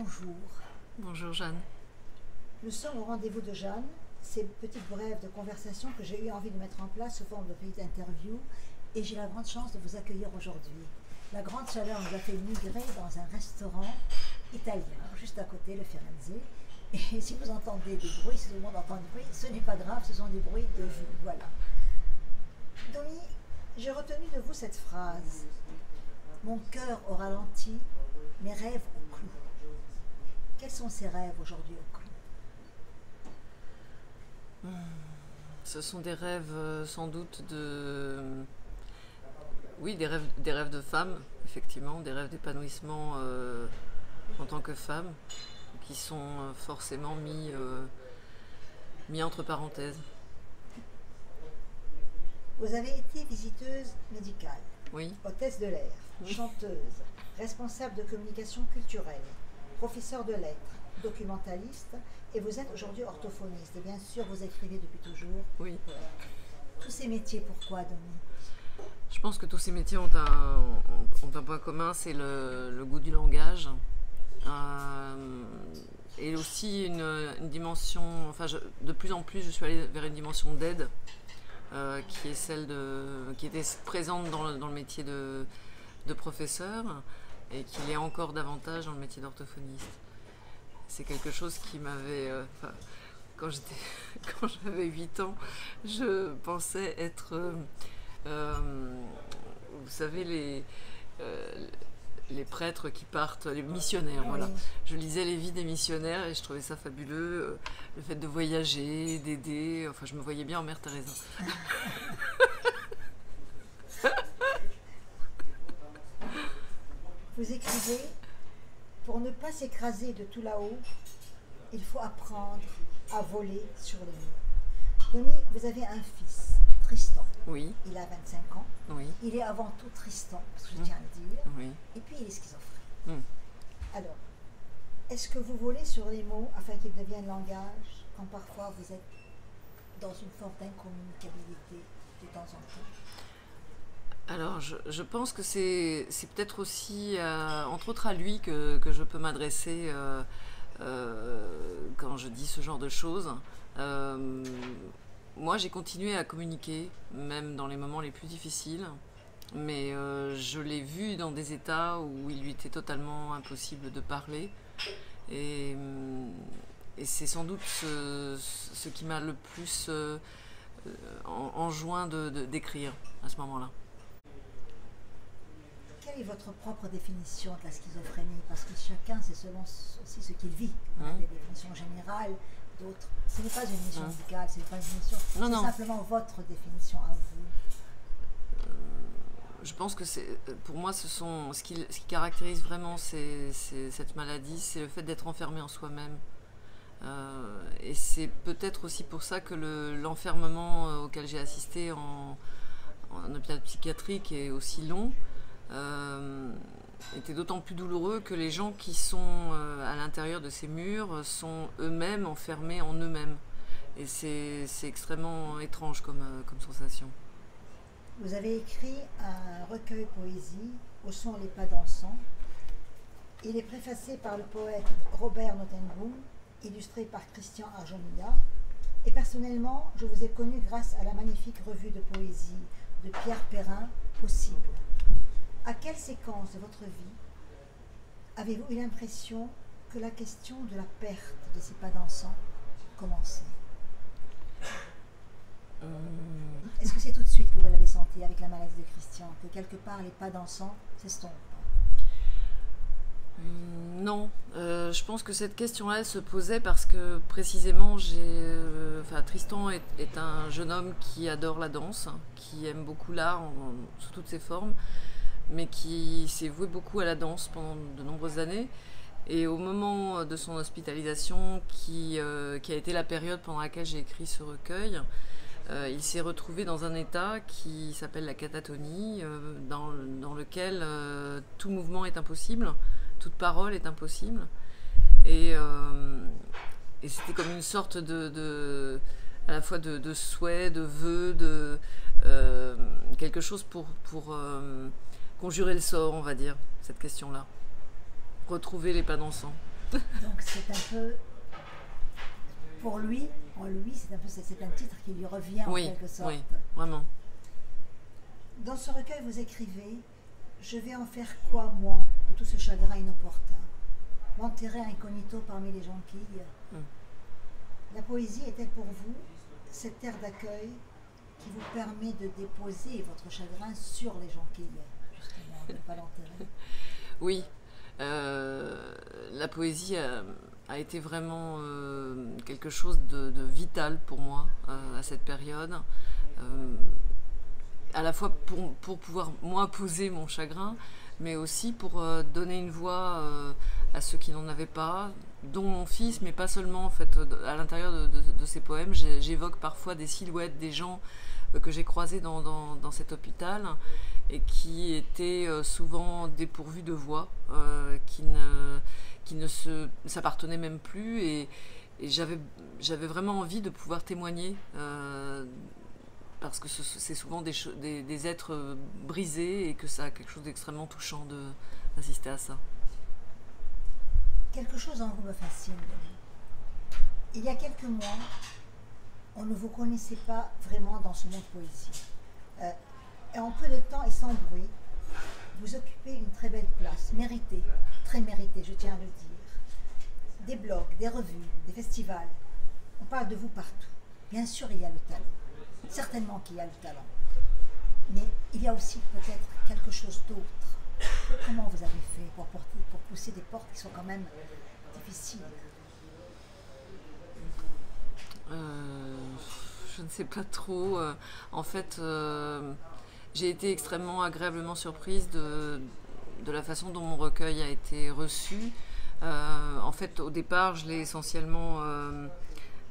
bonjour. Bonjour Jeanne. Nous sommes au rendez-vous de Jeanne, ces petites brèves de conversation que j'ai eu envie de mettre en place sous forme de petites interviews, et j'ai la grande chance de vous accueillir aujourd'hui. La grande chaleur nous a fait migrer dans un restaurant italien, juste à côté, le Firenze. Et si vous entendez des bruits, si tout le monde entend des bruits, ce n'est pas grave, ce sont des bruits de vie. Voilà. Domi, j'ai retenu de vous cette phrase. Mon cœur au ralenti, mes rêves au clou. Quels sont ces rêves aujourd'hui au clou? Ce sont des rêves sans doute de... Oui, des rêves de femme, effectivement, des rêves d'épanouissement en tant que femme, qui sont forcément mis entre parenthèses. Vous avez été visiteuse médicale, Oui. hôtesse de l'air, chanteuse, responsable de communication culturelle, professeur de lettres, documentaliste, et vous êtes aujourd'hui orthophoniste. Et bien sûr, vous écrivez depuis toujours. Oui. Tous ces métiers, pourquoi, Domi? Je pense que tous ces métiers ont un point commun, c'est le goût du langage. Et aussi une dimension, enfin de plus en plus je suis allée vers une dimension d'aide qui était présente dans le métier de professeur et qui l'est encore davantage dans le métier d'orthophoniste. C'est quelque chose qui m'avait... quand j'avais 8 ans, je pensais être... vous savez, les prêtres qui partent, les missionnaires, Oui. voilà. Je lisais les vies des missionnaires et je trouvais ça fabuleux, le fait de voyager, d'aider, enfin je me voyais bien en Mère Teresa. Vous écrivez, pour ne pas s'écraser de tout là-haut, il faut apprendre à voler sur les mots. Domi, vous avez un fils, Tristan. Oui, Il a 25 ans. oui, Il est avant tout Tristan, parce que je tiens à le dire. oui. Et puis il est schizophrène. Mm. Alors, est-ce que vous volez sur les mots afin qu'ils deviennent langage, quand parfois vous êtes dans une forme d'incommunicabilité de temps en temps? Alors, je pense que c'est peut-être aussi, entre autres à lui, que je peux m'adresser quand je dis ce genre de choses. Moi, j'ai continué à communiquer, même dans les moments les plus difficiles, mais je l'ai vu dans des états où il lui était totalement impossible de parler. Et c'est sans doute ce qui m'a le plus enjoint d'écrire à ce moment-là. Quelle est votre propre définition de la schizophrénie? Parce que chacun, c'est selon aussi ce qu'il vit. On a des définitions générales, d'autres. Ce n'est pas une mission médicale, ce n'est pas une mission. Non, C'est non. simplement votre définition à vous. Je pense que pour moi, ce qui caractérise vraiment cette maladie, c'est le fait d'être enfermé en soi-même. Et c'est peut-être aussi pour ça que l'enfermement auquel j'ai assisté en hôpital psychiatrique est aussi long. Était d'autant plus douloureux que les gens qui sont à l'intérieur de ces murs sont eux-mêmes enfermés en eux-mêmes. Et c'est extrêmement étrange comme sensation. Vous avez écrit un recueil poésie, Au son les pas dansants. Il est préfacé par le poète Robert Notenboom, illustré par Christian Arjonilla. Et personnellement, je vous ai connu grâce à la magnifique revue de poésie de Pierre Perrin, Possible. À quelle séquence de votre vie avez-vous eu l'impression que la question de la perte de ces pas dansants commençait? Est-ce que c'est tout de suite que vous l'avez senti avec la maladie de Christian, que quelque part les pas dansants s'estompent? Non, je pense que cette question-là, elle se posait parce que précisément, Tristan est un jeune homme qui adore la danse, qui aime beaucoup l'art sous toutes ses formes, mais qui s'est voué beaucoup à la danse pendant de nombreuses années. Et au moment de son hospitalisation, qui a été la période pendant laquelle j'ai écrit ce recueil, il s'est retrouvé dans un état qui s'appelle la catatonie, dans lequel tout mouvement est impossible, toute parole est impossible. Et c'était comme une sorte à la fois de souhait, de vœu, quelque chose pour conjurer le sort, on va dire, cette question-là. Retrouver les pas dansants. Donc c'est un peu, pour lui, en lui, c'est un titre qui lui revient en quelque sorte. Oui, vraiment. Dans ce recueil, vous écrivez « Je vais en faire quoi, moi, de tout ce chagrin inopportun? M'enterrer incognito parmi les jonquilles ?» La poésie est-elle pour vous cette terre d'accueil qui vous permet de déposer votre chagrin sur les jonquilles, justement, de ne pas l'enterrer? Oui, la poésie a été vraiment quelque chose de vital pour moi à cette période. À la fois pour pouvoir, moi, poser mon chagrin, mais aussi pour donner une voix à ceux qui n'en avaient pas, dont mon fils, mais pas seulement. En fait, à l'intérieur de ces poèmes, j'évoque parfois des silhouettes des gens que j'ai croisés dans cet hôpital et qui étaient souvent dépourvus de voix, qui ne s'appartenaient même plus. Et j'avais vraiment envie de pouvoir témoigner parce que c'est souvent des êtres brisés et que ça a quelque chose d'extrêmement touchant d'assister à ça. Quelque chose en vous me fascine. Il y a quelques mois, on ne vous connaissait pas vraiment dans ce monde poésie. Et en peu de temps et sans bruit, vous occupez une très belle place, méritée, très méritée, je tiens à le dire. Des blogs, des revues, des festivals, on parle de vous partout. Bien sûr, il y a le talent. Certainement qu'il y a le talent. Mais il y a aussi peut-être quelque chose d'autre. Comment vous avez fait pour pousser des portes qui sont quand même difficiles? Je ne sais pas trop. En fait, j'ai été extrêmement agréablement surprise de la façon dont mon recueil a été reçu. En fait, au départ, je l'ai essentiellement...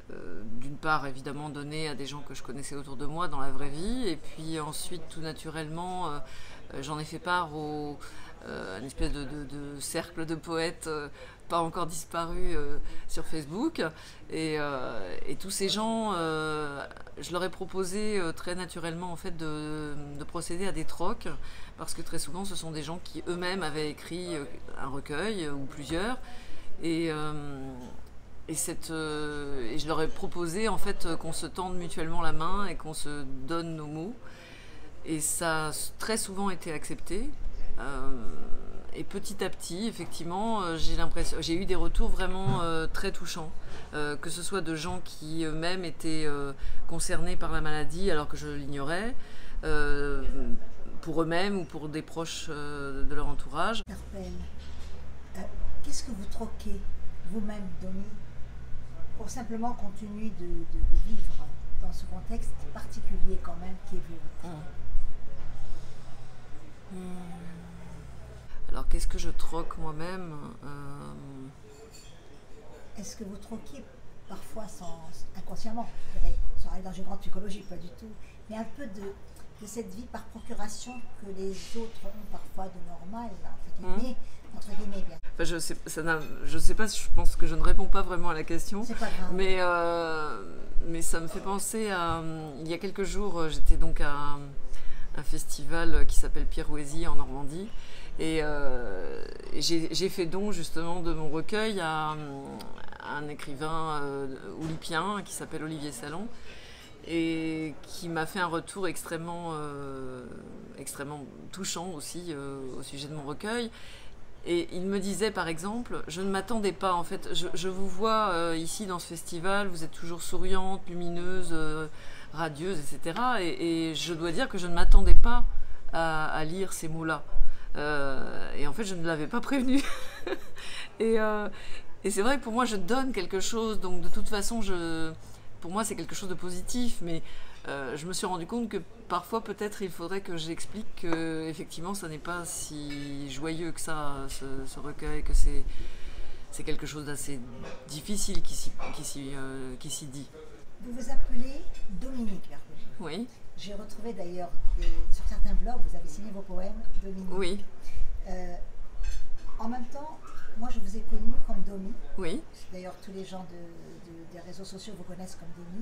d'une part évidemment donné à des gens que je connaissais autour de moi dans la vraie vie, et puis ensuite tout naturellement j'en ai fait part à une espèce de cercle de poètes pas encore disparus sur Facebook, et tous ces gens, je leur ai proposé très naturellement en fait de procéder à des trocs, parce que très souvent ce sont des gens qui eux-mêmes avaient écrit un recueil ou plusieurs, et je leur ai proposé en fait qu'on se tende mutuellement la main et qu'on se donne nos mots. Et ça a très souvent été accepté. Et petit à petit, effectivement, j'ai eu des retours vraiment très touchants. Que ce soit de gens qui eux-mêmes étaient concernés par la maladie alors que je l'ignorais, pour eux-mêmes ou pour des proches de leur entourage. Qu'est-ce que vous troquez vous-même, Domi, pour simplement continuer de vivre dans ce contexte particulier quand même qui est vous? Alors qu'est-ce que je troque moi-même? Est-ce que vous troquez parfois inconsciemment, je dirais, sans aller dans une grande psychologie, pas du tout, mais un peu de cette vie par procuration que les autres ont parfois de normal, entre guillemets bien. Enfin, je sais pas, je pense que je ne réponds pas vraiment à la question. C'est pas grave. Mais ça me fait penser à... Il y a quelques jours, j'étais donc à un festival qui s'appelle Pirouésie en Normandie. Et j'ai fait don justement de mon recueil à un écrivain oulipien qui s'appelle Olivier Salon, et qui m'a fait un retour extrêmement touchant aussi au sujet de mon recueil. Et il me disait par exemple, je ne m'attendais pas en fait, je vous vois ici dans ce festival, vous êtes toujours souriante, lumineuse, radieuse, etc. Et je dois dire que je ne m'attendais pas à lire ces mots-là. Et en fait, je ne l'avais pas prévenu. et c'est vrai que pour moi, je donne quelque chose, donc de toute façon, pour moi, c'est quelque chose de positif, mais je me suis rendu compte que parfois, peut-être, il faudrait que j'explique que, effectivement, ça n'est pas si joyeux que ça, ce recueil, que c'est quelque chose d'assez difficile qui s'y dit. Vous vous appelez Dominique Vercollin. Oui. J'ai retrouvé d'ailleurs sur certains blogs, vous avez signé vos poèmes, Dominique. Oui. En même temps, moi je vous ai connu comme Domi. Oui. D'ailleurs, tous les gens des réseaux sociaux vous connaissent comme Domi.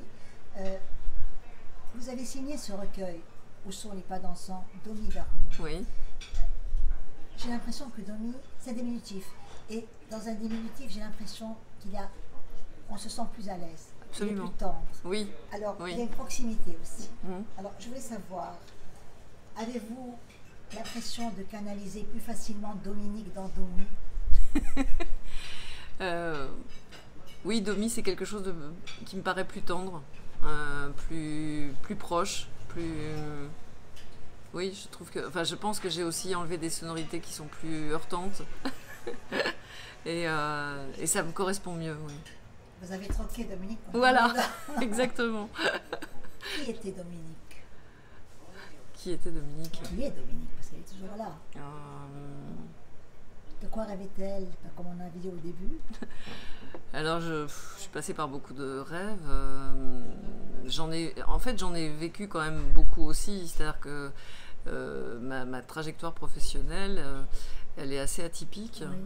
Vous avez signé ce recueil, Où sont les pas dansants, Domi Vercollin. Oui. J'ai l'impression que Domi, c'est diminutif. Et dans un diminutif, j'ai l'impression on se sent plus à l'aise. Absolument. Il est plus tendre. Oui. Alors, Oui. il y a une proximité aussi. Mhm. Alors, je voulais savoir, avez-vous l'impression de canaliser plus facilement Dominique dans Domi? Oui, Domi, c'est quelque chose qui me paraît plus tendre, plus proche, oui, je pense que j'ai aussi enlevé des sonorités qui sont plus heurtantes. et ça me correspond mieux, oui. Vous avez troqué Dominique contre Voilà, exactement. Qui était Dominique? Qui était Dominique? Qui est Dominique? Parce qu'elle est toujours là. De quoi rêvait-elle, comme on a dit au début? Alors, je suis passée par beaucoup de rêves. J'en ai vécu quand même beaucoup aussi. C'est-à-dire que ma trajectoire professionnelle, elle est assez atypique. Oui.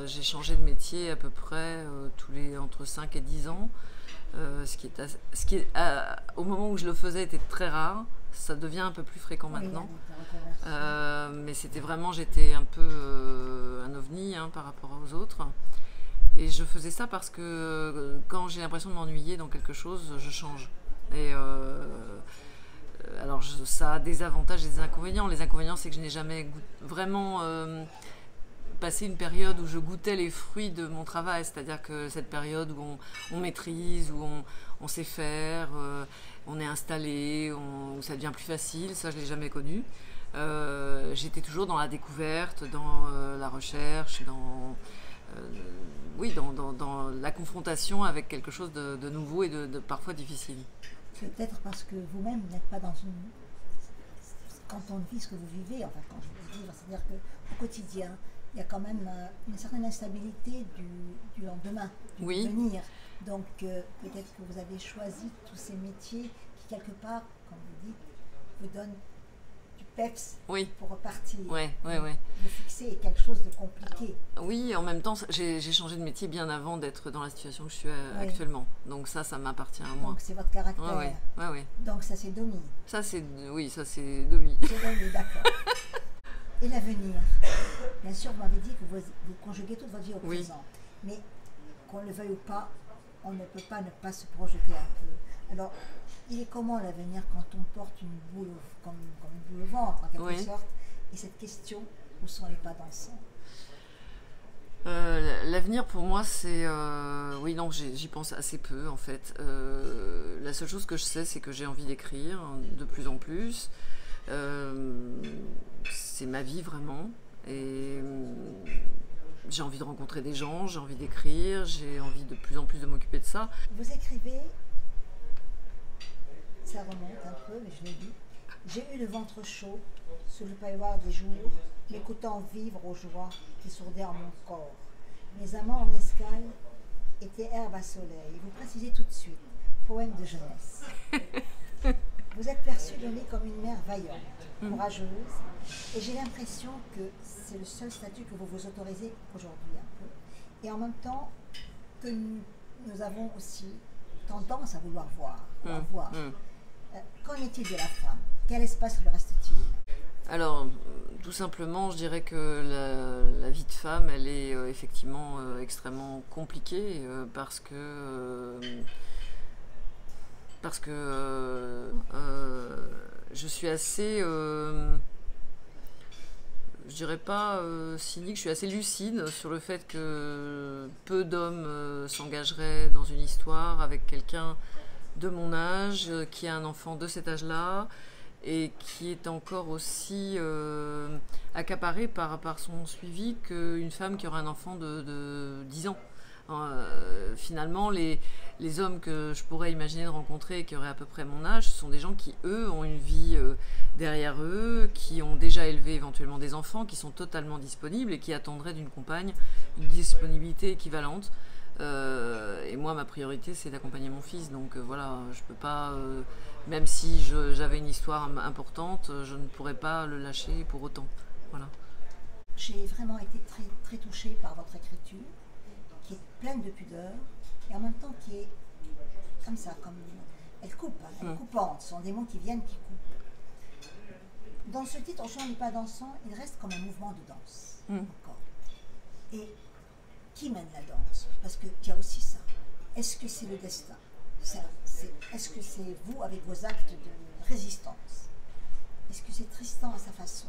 J'ai changé de métier à peu près entre 5 et 10 ans. Au moment où je le faisais, était très rare. Ça devient un peu plus fréquent maintenant. Mais j'étais un peu un ovni par rapport aux autres. Et je faisais ça parce que quand j'ai l'impression de m'ennuyer dans quelque chose, je change. Et alors ça a des avantages et des inconvénients. Les inconvénients, c'est que je n'ai jamais vraiment passé une période où je goûtais les fruits de mon travail. C'est-à-dire que cette période où on maîtrise, où on sait faire, on est installé, où ça devient plus facile, ça je ne l'ai jamais connu. J'étais toujours dans la découverte, dans la recherche, dans la confrontation avec quelque chose de nouveau et de parfois difficile. Peut-être parce que vous-même n'êtes pas dans une... Quand on vit ce que vous vivez, enfin quand je veux vivre, c'est-à-dire qu'au quotidien, il y a quand même une certaine instabilité du lendemain, du devenir. Donc peut-être que vous avez choisi tous ces métiers qui, quelque part, comme vous dites, vous donnent du peps pour repartir. Vous fixez quelque chose de compliqué. Oui, en même temps, j'ai changé de métier bien avant d'être dans la situation que je suis actuellement. Donc ça m'appartient à moi. Donc c'est votre caractère. Oui. Donc ça c'est Domi. Ça c'est Domi. C'est Domi, d'accord. Et l'avenir? Bien sûr, vous m'avez dit que vous conjuguez toute votre vie au présent. Mais qu'on le veuille ou pas, on ne peut pas ne pas se projeter un peu. Alors, il est comment l'avenir quand on porte une boule, comme une boule au ventre, en quelque sorte? Et cette question, où sont les pas dansants? L'avenir pour moi, c'est... j'y pense assez peu en fait. La seule chose que je sais, c'est que j'ai envie d'écrire de plus en plus. C'est ma vie vraiment. Et j'ai envie de rencontrer des gens, j'ai envie d'écrire, j'ai envie de plus en plus de m'occuper de ça. Vous écrivez, ça remonte un peu, mais je l'ai dit. J'ai eu le ventre chaud sous le pailloir des jours, m'écoutant vivre aux joies qui sourdaient en mon corps. Mes amants en escale étaient herbe à soleil. Vous précisez tout de suite, poème de jeunesse. Vous êtes perçue donnée comme une mère vaillante, courageuse, et j'ai l'impression que c'est le seul statut que vous vous autorisez aujourd'hui un peu. Et en même temps, que nous avons aussi tendance à vouloir voir. Qu'en est-il de la femme? Quel espace lui reste-t-il? Alors, tout simplement, je dirais que la vie de femme, elle est effectivement extrêmement compliquée parce que je suis assez, je dirais pas cynique, je suis assez lucide sur le fait que peu d'hommes s'engageraient dans une histoire avec quelqu'un de mon âge, qui a un enfant de cet âge-là, et qui est encore aussi accaparé par son suivi qu'une femme qui aura un enfant de 10 ans. Finalement, les hommes que je pourrais imaginer de rencontrer et qui auraient à peu près mon âge, ce sont des gens qui, eux, ont une vie derrière eux, qui ont déjà élevé éventuellement des enfants, qui sont totalement disponibles et qui attendraient d'une compagne une disponibilité équivalente. Et moi, ma priorité, c'est d'accompagner mon fils. Donc voilà, je peux pas, même si j'avais une histoire importante, je ne pourrais pas le lâcher pour autant. Voilà. J'ai vraiment été très, très touchée par votre écriture, qui est pleine de pudeur, et en même temps qui est comme ça, elle coupe, elle est coupante. Ce sont des mots qui viennent, qui coupent. Dans ce titre, Au chant n'est pas dansant, il reste comme un mouvement de danse. Encore. Et qui mène la danse? Parce qu'il y a aussi ça. Est-ce que c'est le destin? Est-ce que c'est vous avec vos actes de résistance? Est-ce que c'est Tristan à sa façon?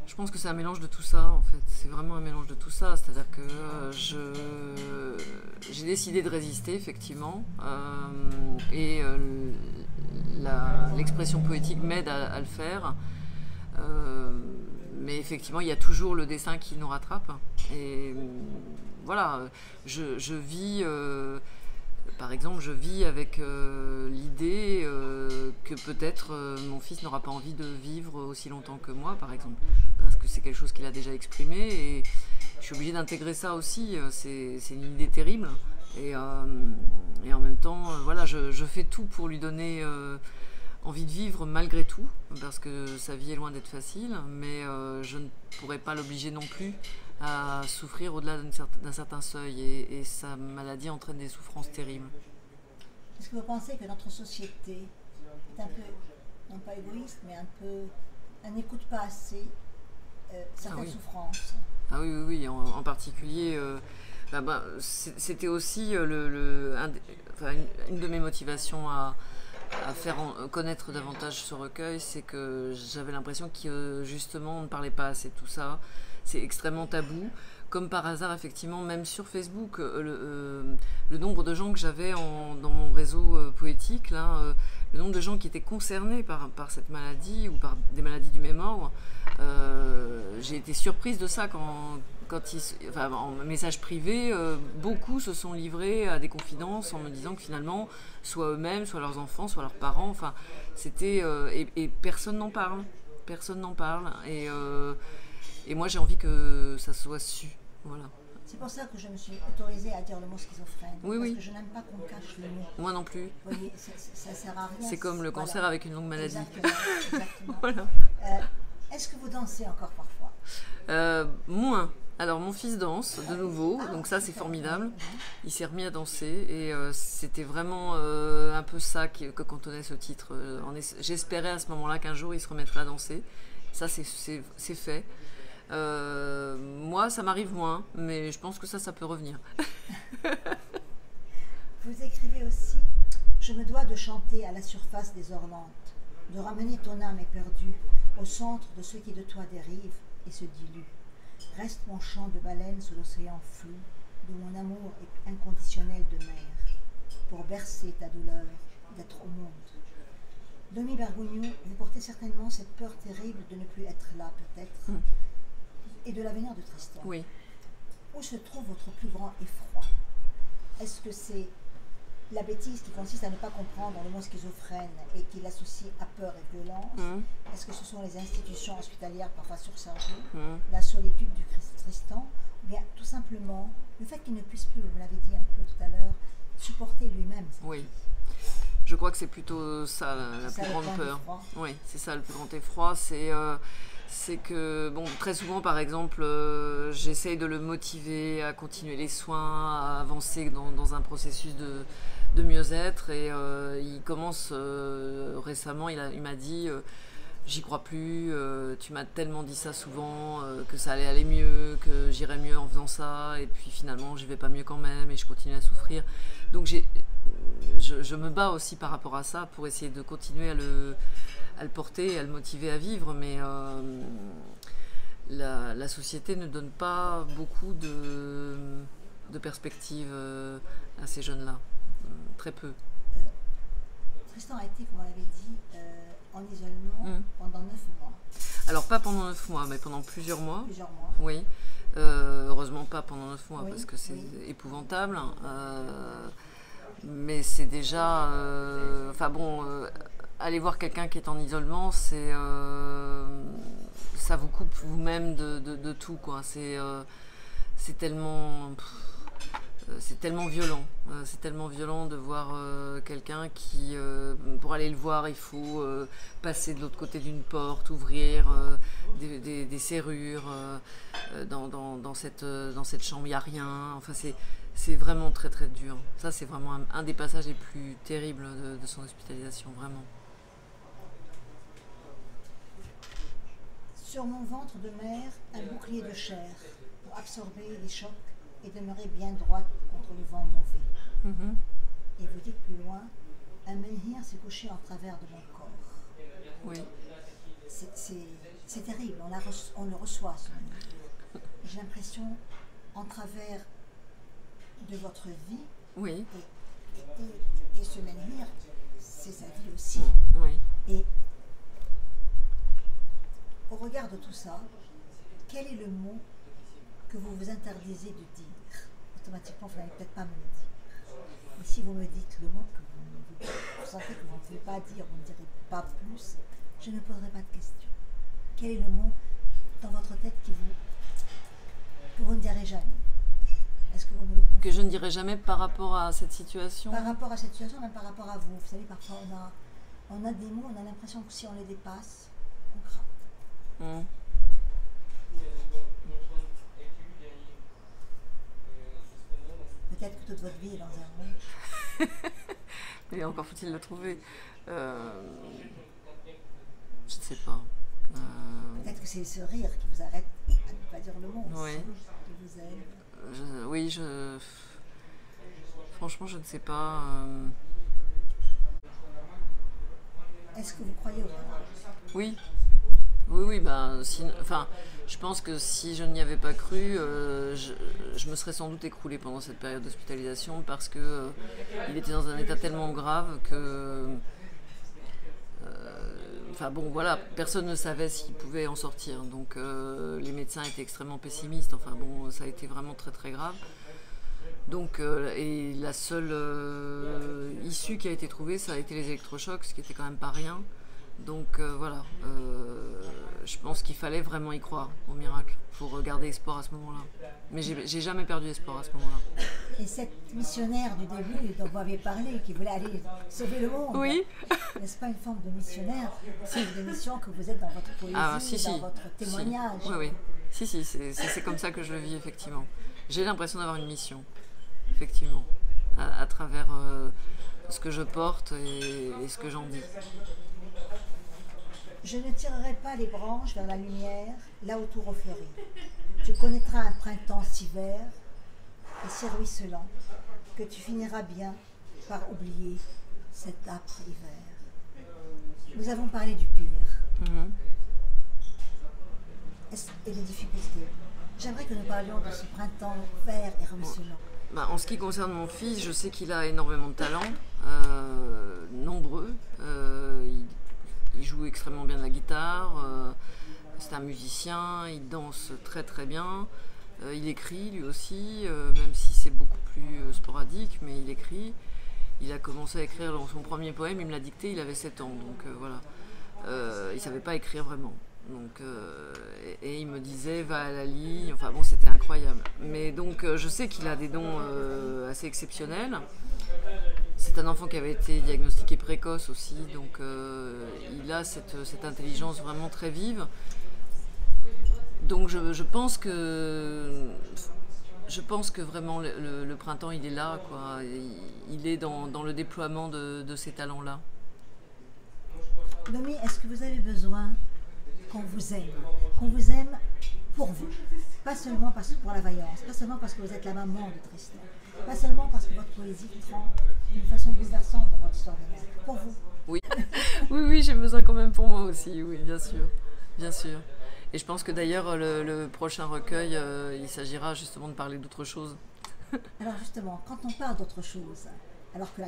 Je pense que c'est un mélange de tout ça, en fait. C'est vraiment un mélange de tout ça. C'est-à-dire que j'ai décidé de résister, effectivement. L'expression poétique m'aide à le faire. Mais effectivement, il y a toujours le dessin qui nous rattrape. Et voilà, je vis... par exemple, je vis avec l'idée que peut-être mon fils n'aura pas envie de vivre aussi longtemps que moi, par exemple. Parce que c'est quelque chose qu'il a déjà exprimé et je suis obligée d'intégrer ça aussi. C'est une idée terrible. Et en même temps, voilà, je fais tout pour lui donner envie de vivre malgré tout, parce que sa vie est loin d'être facile, mais je ne pourrais pas l'obliger non plus à souffrir au-delà d'un certain seuil et sa maladie entraîne des souffrances terribles. Est-ce que vous pensez que notre société est un peu, non pas égoïste, mais un peu, elle n'écoute pas assez certaines souffrances? Ah oui, oui, oui, en particulier, c'était aussi une de mes motivations à faire connaître davantage ce recueil, c'est que j'avais l'impression que justement on ne parlait pas assez de tout ça. C'est extrêmement tabou. Comme par hasard, effectivement, même sur Facebook, le nombre de gens que j'avais dans mon réseau poétique, là, le nombre de gens qui étaient concernés par cette maladie ou par des maladies du même ordre, j'ai été surprise de ça en message privé, beaucoup se sont livrés à des confidences en me disant que finalement, soit eux-mêmes, soit leurs enfants, soit leurs parents, enfin, c'était... et personne n'en parle. Personne n'en parle. Et moi, j'ai envie que ça soit su. Voilà. C'est pour ça que je me suis autorisée à dire le mot schizophrène. Oui, parce oui. que je n'aime pas qu'on cache le mot. Moi non plus. Vous voyez, ça sert à rien. C'est comme le cancer avec une longue maladie. Exactement. Voilà. Est-ce que vous dansez encore parfois? Moins. Alors mon fils danse de nouveau, donc ça c'est formidable. Il s'est remis à danser et c'était vraiment un peu ça que contenait ce titre. J'espérais à ce moment-là qu'un jour il se remettrait à danser. Ça c'est fait. Moi ça m'arrive moins, mais je pense que ça peut revenir. Vous écrivez aussi: je me dois de chanter à la surface des Orlantes, de ramener ton âme éperdue au centre de ce qui de toi dérive et se dilue. Reste mon chant de baleine sous l'océan flou de mon amour inconditionnel de mer, pour bercer ta douleur d'être au monde. Domi Bergogneau, vous portez certainement cette peur terrible de ne plus être là, peut-être, et de l'avenir de Tristan. Oui. Où se trouve votre plus grand effroi? Est-ce que c'est la bêtise qui consiste à ne pas comprendre le mot schizophrène et qui l'associe à peur et violence? Est-ce que ce sont les institutions hospitalières parfois surchargées, la solitude du Tristan, ou bien tout simplement le fait qu'il ne puisse plus, vous l'avez dit un peu tout à l'heure, supporter lui-même cette Oui. vie? Je crois que c'est plutôt ça la plus grande peur. Oui, c'est ça le plus grand effroi. C'est que, bon, très souvent, par exemple, j'essaye de le motiver à continuer les soins, à avancer dans un processus de mieux-être. Et il commence récemment, il m'a dit j'y crois plus, tu m'as tellement dit ça souvent, que ça allait aller mieux, que j'irais mieux en faisant ça. Et puis finalement, j'y vais pas mieux quand même et je continue à souffrir. Donc je me bats aussi par rapport à ça pour essayer de continuer à le porter et à le motiver à vivre, mais la société ne donne pas beaucoup de perspectives à ces jeunes-là, très peu. Tristan a été, comme on l'avait dit, en isolement pendant 9 mois. Alors pas pendant 9 mois, mais pendant plusieurs mois. Plusieurs mois. Oui. Heureusement pas pendant 9 mois, parce que c'est épouvantable. Mais c'est déjà... Enfin bon... aller voir quelqu'un qui est en isolement, ça vous coupe vous-même de tout, quoi. C'est tellement violent. C'est tellement violent de voir quelqu'un qui, pour aller le voir, il faut passer de l'autre côté d'une porte, ouvrir des serrures. Dans cette chambre, il n'y a rien. Enfin, c'est vraiment très très dur. Ça, c'est vraiment un des passages les plus terribles de son hospitalisation, vraiment. Sur mon ventre de mer, un bouclier de chair pour absorber les chocs et demeurez bien droite contre le vent mauvais. Et vous dites plus loin, un menhir s'est couché en travers de mon corps. Oui. C'est terrible, on le reçoit, ce menhir. J'ai l'impression, en travers de votre vie, Oui. et ce menhir, c'est sa vie aussi. Oui. Et au regard de tout ça, quel est le mot que vous vous interdisez de dire? Automatiquement, vous n'allez peut-être pas me le dire. Mais si vous me dites le mot que vous sentez que vous ne pouvez pas dire, vous ne direz pas plus, je ne poserai pas de questions. Quel est le mot dans votre tête que vous ne direz jamais? Est-ce que vous me le confirmez? Que je ne dirai jamais par rapport à cette situation. Par rapport à cette situation, même par rapport à vous. Vous savez, parfois on a des mots, on a l'impression que si on les dépasse, on craque. Peut-être que toute votre vie est dans un rond. Mais encore faut-il le trouver. Je ne sais pas. Peut-être que c'est ce rire qui vous arrête à ne pas dire le mot. Oui. Qui vous aide. Franchement, je ne sais pas. Est-ce que vous croyez au hasard? Oui. Oui, je pense que si je n'y avais pas cru, je me serais sans doute écroulée pendant cette période d'hospitalisation parce que il était dans un état tellement grave que, personne ne savait s'il pouvait en sortir. Donc les médecins étaient extrêmement pessimistes. Ça a été vraiment très très grave. Donc, et la seule issue qui a été trouvée, ça a été les électrochocs, ce qui était quand même pas rien. Donc je pense qu'il fallait vraiment y croire au miracle pour garder espoir à ce moment-là. Mais j'ai jamais perdu espoir à ce moment-là. Et cette missionnaire du début dont vous aviez parlé, qui voulait aller sauver le monde, oui. N'est-ce pas une forme de missionnaire, de mission que vous êtes dans votre poésie, dans votre témoignage? Oui. Si, c'est comme ça que je le vis, effectivement. J'ai l'impression d'avoir une mission, effectivement, à travers ce que je porte et ce que j'en dis. Je ne tirerai pas les branches vers la lumière, là où tout refleurit. Tu connaîtras un printemps si vert et si ruisselant que tu finiras bien par oublier cet âpre hiver. Nous avons parlé du pire et des difficultés. J'aimerais que nous parlions de ce printemps vert et ruisselant. En ce qui concerne mon fils, je sais qu'il a énormément de talent, nombreux. Il joue extrêmement bien de la guitare, c'est un musicien, il danse très très bien, il écrit lui aussi, même si c'est beaucoup plus sporadique, mais il écrit. Il a commencé à écrire son premier poème, il me l'a dicté, il avait 7 ans, donc voilà. Il ne savait pas écrire vraiment. Donc, et il me disait va à la ligne, c'était incroyable. Mais donc je sais qu'il a des dons assez exceptionnels. C'est un enfant qui avait été diagnostiqué précoce aussi, donc il a cette intelligence vraiment très vive. Donc je pense que vraiment le printemps il est là, quoi. Il est dans le déploiement de ces talents-là. Nomi, est-ce que vous avez besoin qu'on vous aime pour vous, pas seulement pour la vaillance, pas seulement parce que vous êtes la maman de Tristan, pas seulement parce que votre poésie prend d'une façon bouleversante dans votre histoire de mère, pour vous. Oui, oui, j'ai besoin quand même pour moi aussi, oui, bien sûr. Et je pense que d'ailleurs le prochain recueil, il s'agira justement de parler d'autre chose. Alors justement, quand on parle d'autre chose, alors que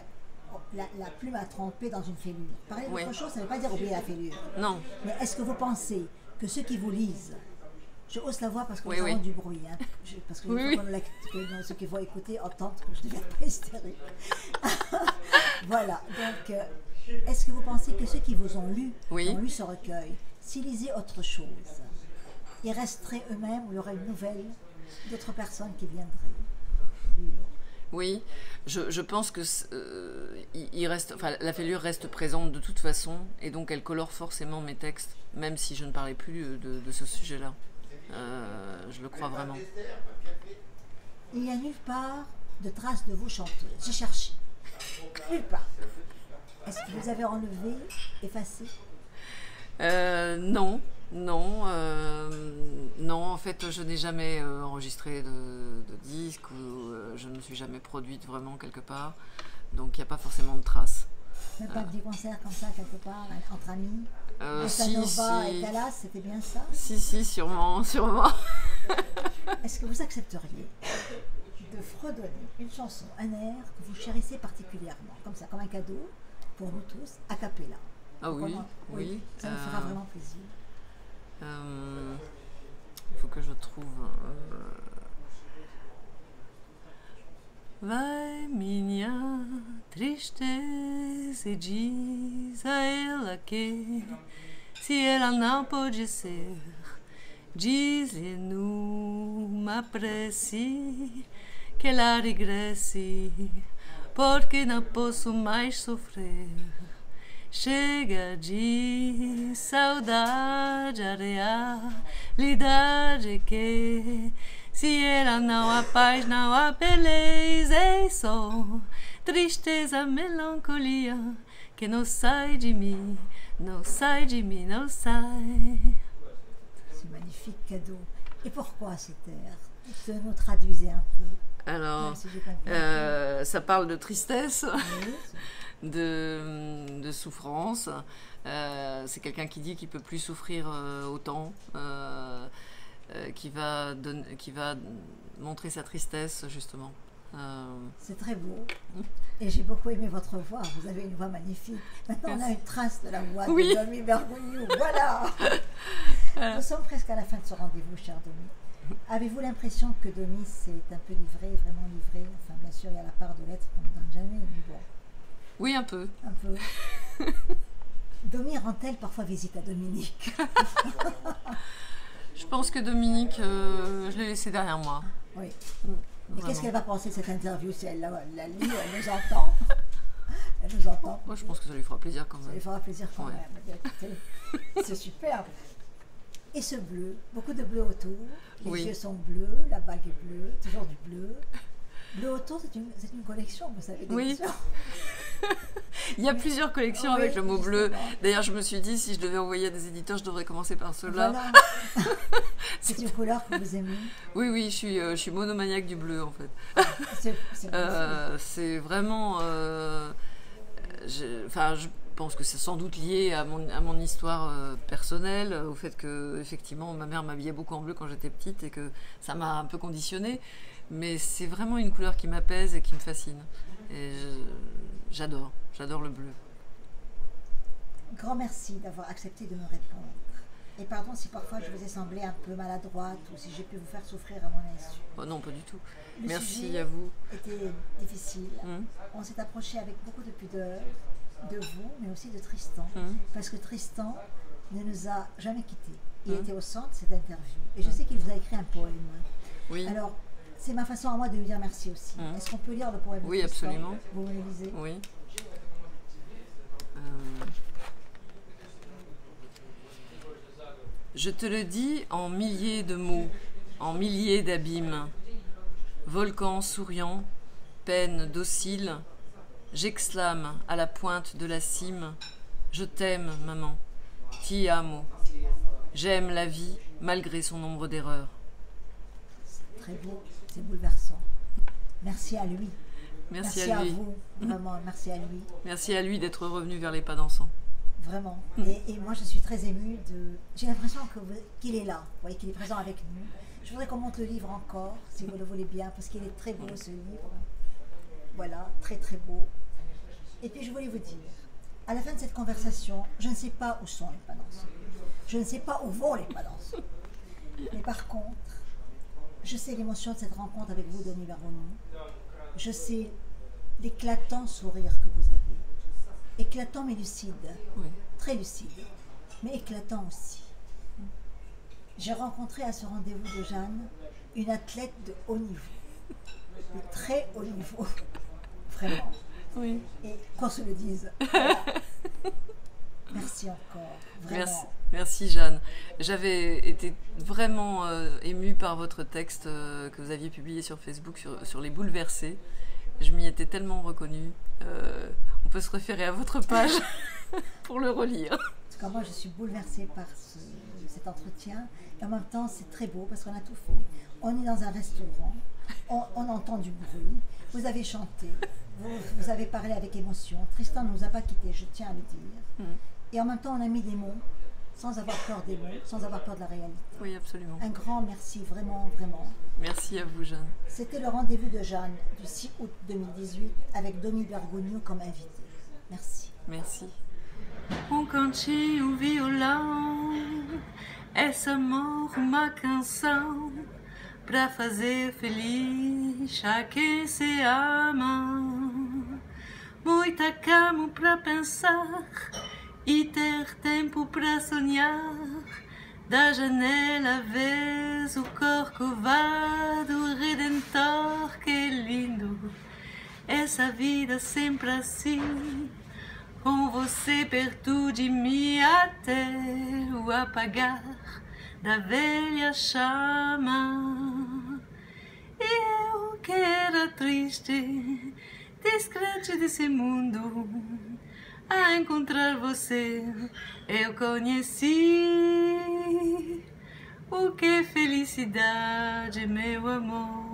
la plume a trempé dans une fêlure, parler d'autre chose, ça ne veut pas dire oublier la fêlure. Non. Mais est-ce que vous pensez que ceux qui vous lisent, je hausse la voix parce que nous avons du bruit, parce que ceux qui vont écouter entendent que je ne deviens pas hystérique. Voilà, donc est-ce que vous pensez que ceux qui vous ont lu ce recueil, s'ils lisaient autre chose, ils resteraient eux-mêmes ou il y aurait une nouvelle d'autres personnes qui viendraient lire? Oui, je pense que la fêlure reste présente de toute façon et donc elle colore forcément mes textes, même si je ne parlais plus de ce sujet-là. Je le crois vraiment. Il n'y a nulle part de traces de vous chanteuse. J'ai cherché. Nulle part. Est-ce que vous avez enlevé, effacé? Non, non, non. En fait, je n'ai jamais enregistré de disque ou je ne me suis jamais produite vraiment quelque part. Donc, il n'y a pas forcément de traces. Même pas des concerts comme ça, quelque part, entre amis. Si, Nova et Calas, c'était bien ça? Si, sûrement, sûrement. Est-ce que vous accepteriez de fredonner une chanson, un air que vous chérissez particulièrement, comme ça, comme un cadeau pour nous tous, a cappella? Ah oui, oui. Ça me fera vraiment plaisir. Il faut que je trouve. Vai minha tristeza e diz a ela que se ela não pode ser, diz-lhe numa prece que ela regresse, porque não posso mais sofrer. Chega de saudade, a realidade que se ela não há paz, não há beleza, é só tristeza, melancolia que não sai de mim, não sai de mim, não sai. C'est magnifique cadeau. Et pourquoi cet air? Vous nous traduisez un peu. Alors, si ça parle de tristesse. Oui. De souffrance. C'est quelqu'un qui dit qu'il ne peut plus souffrir autant, qui va montrer sa tristesse, justement. C'est très beau. Et j'ai beaucoup aimé votre voix. Vous avez une voix magnifique. Maintenant, on a une trace de la voix de Domi Bergogneau. Voilà. Nous sommes presque à la fin de ce rendez-vous, cher Domi. Avez-vous l'impression que Domi s'est un peu livré, vraiment livré? Enfin, bien sûr, il y a la part de l'être qu'on ne donne jamais, mais bon. Oui, un peu. Un peu. Domi rend-elle parfois visite à Dominique? Je pense que Dominique, je l'ai laissé derrière moi. Oui. Et qu'est-ce qu'elle va penser de cette interview si elle la lit, elle nous entend? Elle nous entend. Moi, je pense que ça lui fera plaisir quand même. Ça lui fera plaisir quand même. C'est superbe. Et ce bleu, beaucoup de bleu autour. Les yeux sont bleus, la bague est bleue, toujours du bleu. Bleu autour, c'est une collection, vous savez. Oui. Il y a plusieurs collections avec le mot bleu. D'ailleurs, je me suis dit, si je devais envoyer à des éditeurs, je devrais commencer par ceux-là. Voilà. C'est une couleur que vous aimez? Oui, je suis monomaniaque du bleu, en fait. C'est vraiment... je pense que c'est sans doute lié à mon histoire personnelle, au fait que, effectivement, ma mère m'habillait beaucoup en bleu quand j'étais petite et que ça m'a un peu conditionnée. Mais c'est vraiment une couleur qui m'apaise et qui me fascine. Et j'adore le bleu. Grand merci d'avoir accepté de me répondre. Et pardon si parfois je vous ai semblé un peu maladroite ou si j'ai pu vous faire souffrir à mon insu. Oh non, pas du tout. Le merci à vous. C'était difficile. On s'est approché avec beaucoup de pudeur de vous, mais aussi de Tristan. Parce que Tristan ne nous a jamais quittés. Il était au centre de cette interview. Et je sais qu'il vous a écrit un poème. Oui. Alors, c'est ma façon à moi de lui dire merci aussi. Est-ce qu'on peut lire le poème? Oui, absolument. Vous me le lisez? Oui. Je te le dis en milliers de mots, en milliers d'abîmes. Volcan souriant, peine docile, j'exclame à la pointe de la cime. Je t'aime, maman. Ti amo. J'aime la vie malgré son nombre d'erreurs. C'est très beau. C'est bouleversant. Merci à lui. Merci à lui. Vous, vraiment, merci à lui. Merci à lui d'être revenu vers les pas dansants. Vraiment. Et moi, je suis très émue de... J'ai l'impression qu'il est là, vous voyez, qu'il est présent avec nous. Je voudrais qu'on monte le livre encore, si vous le voulez bien, parce qu'il est très beau, ce livre. Voilà, très très beau. Et puis, je voulais vous dire, à la fin de cette conversation, je ne sais pas où sont les pas dansants. Je ne sais pas où vont les pas dansants. Mais par contre, je sais l'émotion de cette rencontre avec vous, Domi Bergogneau. Je sais l'éclatant sourire que vous avez. Éclatant mais lucide. Oui. Très lucide. Mais éclatant aussi. J'ai rencontré à ce rendez-vous de Jeanne une athlète de haut niveau. De très haut niveau. Vraiment. Oui. Et qu'on se le dise. Voilà. Merci encore. Vraiment. Merci Jeanne. J'avais été vraiment émue par votre texte que vous aviez publié sur Facebook sur les bouleversés. Je m'y étais tellement reconnue. On peut se référer à votre page pour le relire. que moi je suis bouleversée par cet entretien. Et en même temps, c'est très beau parce qu'on a tout fait. On est dans un restaurant, on entend du bruit, vous avez chanté, vous avez parlé avec émotion. Tristan ne nous a pas quittés, je tiens à le dire. Et en même temps, on a mis des mots sans avoir peur des mots, sans avoir peur de la réalité. Oui, absolument. Un grand merci, vraiment, vraiment. Merci à vous, Jeanne. C'était le rendez-vous de Jeanne du 6 août 2018 avec Domi Bergogneau comme invité. Merci. Merci. Cantinho, violão, essa amor, uma canção pra fazer feliz a quem se ama. Muita calma pra pensar e ter tempo pra sonhar. Da janela vês o Corcovado Redentor, que lindo. Essa vida sempre assim, com você perto de mim até o apagar da velha chama. E eu que era triste, descrente desse mundo, a encontrar você eu conheci o que é felicidade, meu amor.